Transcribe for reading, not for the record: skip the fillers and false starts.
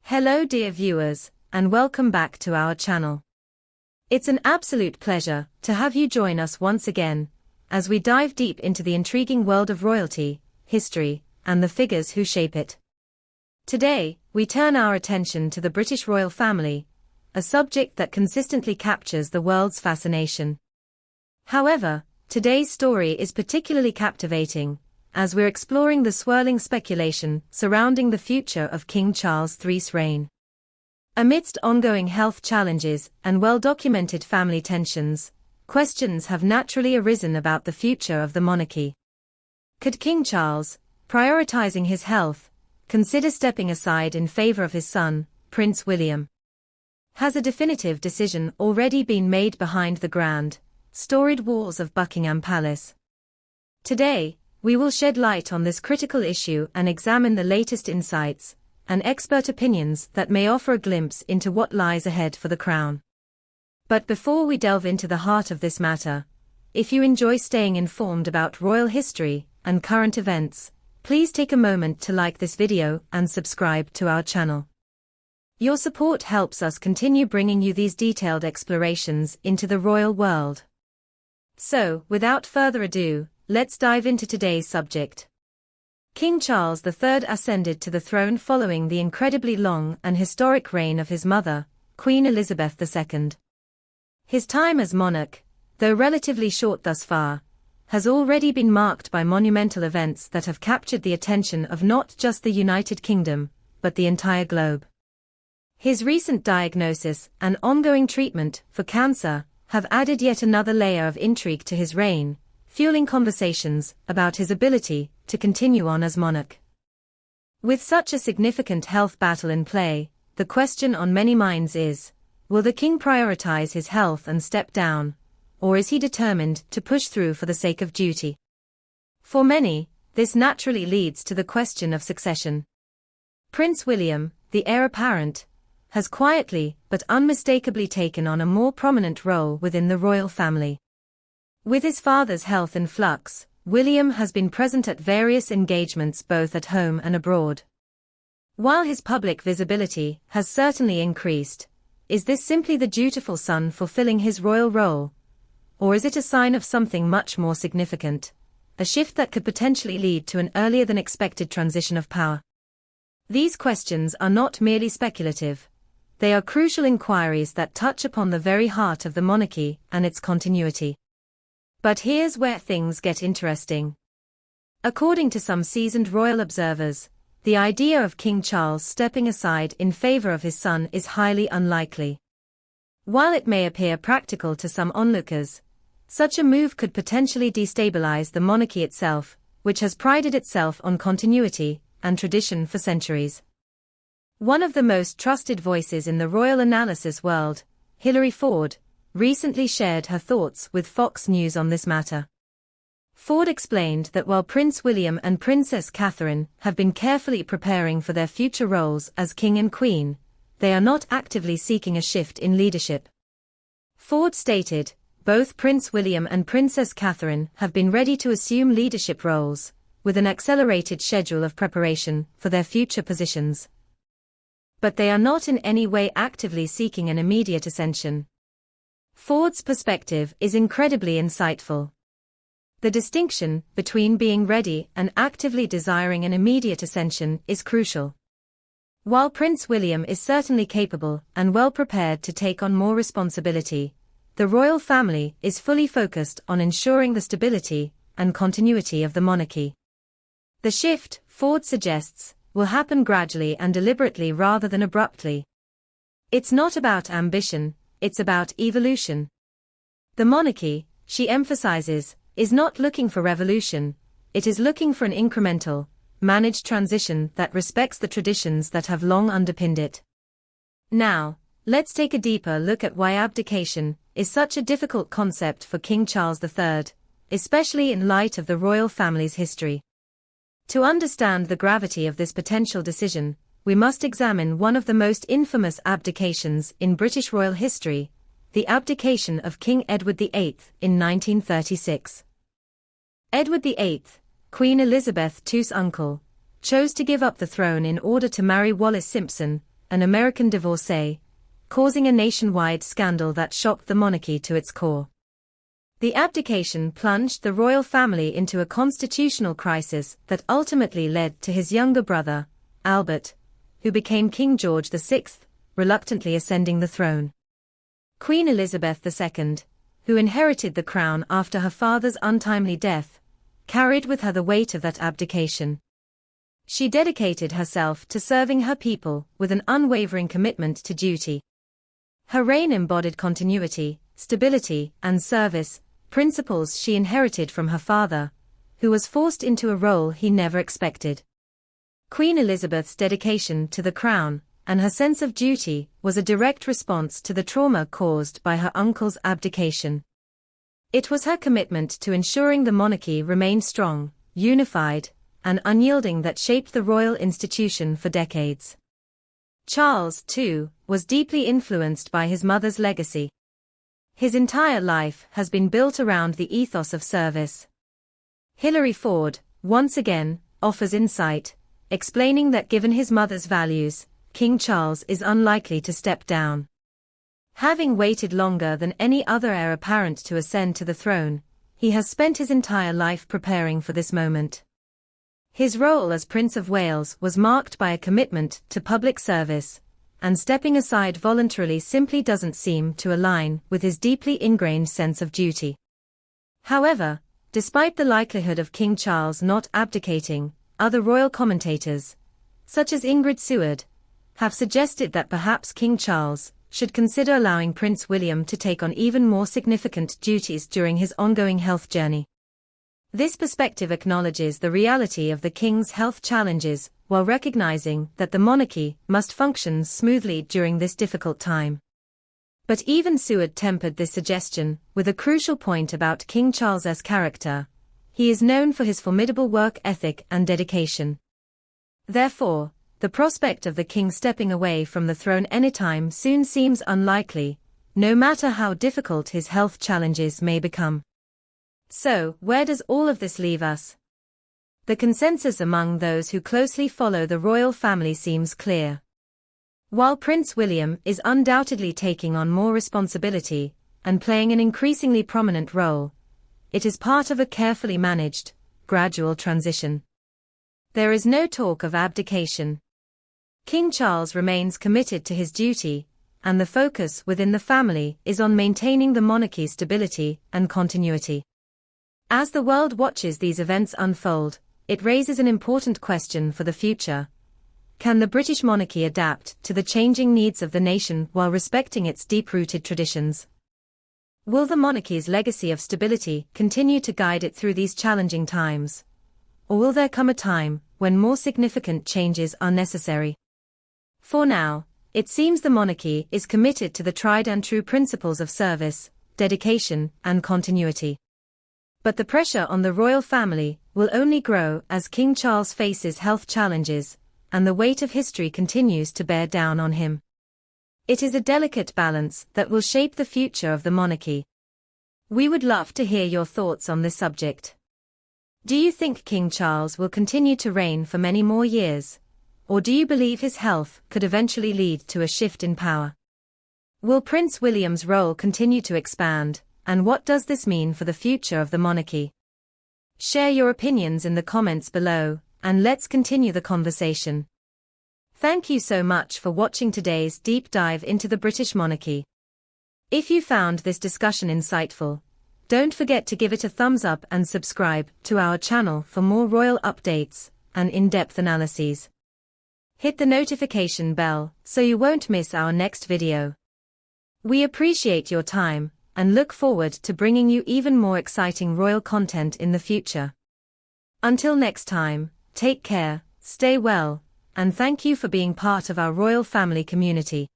Hello dear viewers, and welcome back to our channel. It's an absolute pleasure to have you join us once again, as we dive deep into the intriguing world of royalty, history, and the figures who shape it. Today, we turn our attention to the British royal family, a subject that consistently captures the world's fascination. However, today's story is particularly captivating, as we're exploring the swirling speculation surrounding the future of King Charles III's reign. Amidst ongoing health challenges and well-documented family tensions, questions have naturally arisen about the future of the monarchy. Could King Charles, prioritizing his health, consider stepping aside in favor of his son, Prince William? Has a definitive decision already been made behind the grand, storied walls of Buckingham Palace? Today, we will shed light on this critical issue and examine the latest insights and expert opinions that may offer a glimpse into what lies ahead for the crown. But before we delve into the heart of this matter, if you enjoy staying informed about royal history and current events, please take a moment to like this video and subscribe to our channel. Your support helps us continue bringing you these detailed explorations into the royal world. So, without further ado, let's dive into today's subject. King Charles III ascended to the throne following the incredibly long and historic reign of his mother, Queen Elizabeth II. His time as monarch, though relatively short thus far, has already been marked by monumental events that have captured the attention of not just the United Kingdom, but the entire globe. His recent diagnosis and ongoing treatment for cancer have added yet another layer of intrigue to his reign, fueling conversations about his ability to continue on as monarch. With such a significant health battle in play, the question on many minds is, will the king prioritize his health and step down, or is he determined to push through for the sake of duty? For many, this naturally leads to the question of succession. Prince William, the heir apparent, has quietly but unmistakably taken on a more prominent role within the royal family. With his father's health in flux, William has been present at various engagements both at home and abroad. While his public visibility has certainly increased, is this simply the dutiful son fulfilling his royal role? Or is it a sign of something much more significant, a shift that could potentially lead to an earlier than expected transition of power? These questions are not merely speculative. They are crucial inquiries that touch upon the very heart of the monarchy and its continuity. But here's where things get interesting. According to some seasoned royal observers, the idea of King Charles stepping aside in favor of his son is highly unlikely. While it may appear practical to some onlookers, such a move could potentially destabilize the monarchy itself, which has prided itself on continuity and tradition for centuries. One of the most trusted voices in the royal analysis world, Hilary Ford, recently shared her thoughts with Fox News on this matter. Ford explained that while Prince William and Princess Catherine have been carefully preparing for their future roles as king and queen, they are not actively seeking a shift in leadership. Ford stated, both Prince William and Princess Catherine have been ready to assume leadership roles, with an accelerated schedule of preparation for their future positions. But they are not in any way actively seeking an immediate ascension. Ford's perspective is incredibly insightful. The distinction between being ready and actively desiring an immediate ascension is crucial. While Prince William is certainly capable and well prepared to take on more responsibility, the royal family is fully focused on ensuring the stability and continuity of the monarchy. The shift, Ford suggests, will happen gradually and deliberately rather than abruptly. It's not about ambition, it's about evolution. The monarchy, she emphasizes, is not looking for revolution, it is looking for an incremental, managed transition that respects the traditions that have long underpinned it. Now, let's take a deeper look at why abdication is such a difficult concept for King Charles III, especially in light of the royal family's history. To understand the gravity of this potential decision, we must examine one of the most infamous abdications in British royal history, the abdication of King Edward VIII in 1936. Edward VIII, Queen Elizabeth II's uncle, chose to give up the throne in order to marry Wallis Simpson, an American divorcee, causing a nationwide scandal that shocked the monarchy to its core. The abdication plunged the royal family into a constitutional crisis that ultimately led to his younger brother, Albert, who became King George VI, reluctantly ascending the throne. Queen Elizabeth II, who inherited the crown after her father's untimely death, carried with her the weight of that abdication. She dedicated herself to serving her people with an unwavering commitment to duty. Her reign embodied continuity, stability, and service, principles she inherited from her father, who was forced into a role he never expected. Queen Elizabeth's dedication to the crown and her sense of duty was a direct response to the trauma caused by her uncle's abdication. It was her commitment to ensuring the monarchy remained strong, unified, and unyielding that shaped the royal institution for decades. Charles, too, was deeply influenced by his mother's legacy. His entire life has been built around the ethos of service. Hilary Ford, once again, offers insight, explaining that given his mother's values, King Charles is unlikely to step down. Having waited longer than any other heir apparent to ascend to the throne, he has spent his entire life preparing for this moment. His role as Prince of Wales was marked by a commitment to public service, and stepping aside voluntarily simply doesn't seem to align with his deeply ingrained sense of duty. However, despite the likelihood of King Charles not abdicating, other royal commentators, such as Ingrid Seward, have suggested that perhaps King Charles should consider allowing Prince William to take on even more significant duties during his ongoing health journey. This perspective acknowledges the reality of the king's health challenges while recognizing that the monarchy must function smoothly during this difficult time. But even Seward tempered this suggestion with a crucial point about King Charles's character. He is known for his formidable work ethic and dedication. Therefore, the prospect of the king stepping away from the throne anytime soon seems unlikely, no matter how difficult his health challenges may become. So, where does all of this leave us? The consensus among those who closely follow the royal family seems clear. While Prince William is undoubtedly taking on more responsibility and playing an increasingly prominent role, it is part of a carefully managed, gradual transition. There is no talk of abdication. King Charles remains committed to his duty, and the focus within the family is on maintaining the monarchy's stability and continuity. As the world watches these events unfold, it raises an important question for the future. Can the British monarchy adapt to the changing needs of the nation while respecting its deep-rooted traditions? Will the monarchy's legacy of stability continue to guide it through these challenging times? Or will there come a time when more significant changes are necessary? For now, it seems the monarchy is committed to the tried and true principles of service, dedication, and continuity. But the pressure on the royal family will only grow as King Charles faces health challenges, and the weight of history continues to bear down on him. It is a delicate balance that will shape the future of the monarchy. We would love to hear your thoughts on this subject. Do you think King Charles will continue to reign for many more years? Or do you believe his health could eventually lead to a shift in power? Will Prince William's role continue to expand, and what does this mean for the future of the monarchy? Share your opinions in the comments below, and let's continue the conversation. Thank you so much for watching today's deep dive into the British monarchy. If you found this discussion insightful, don't forget to give it a thumbs up and subscribe to our channel for more royal updates and in-depth analyses. Hit the notification bell so you won't miss our next video. We appreciate your time and look forward to bringing you even more exciting royal content in the future. Until next time, take care, stay well, and thank you for being part of our royal family community.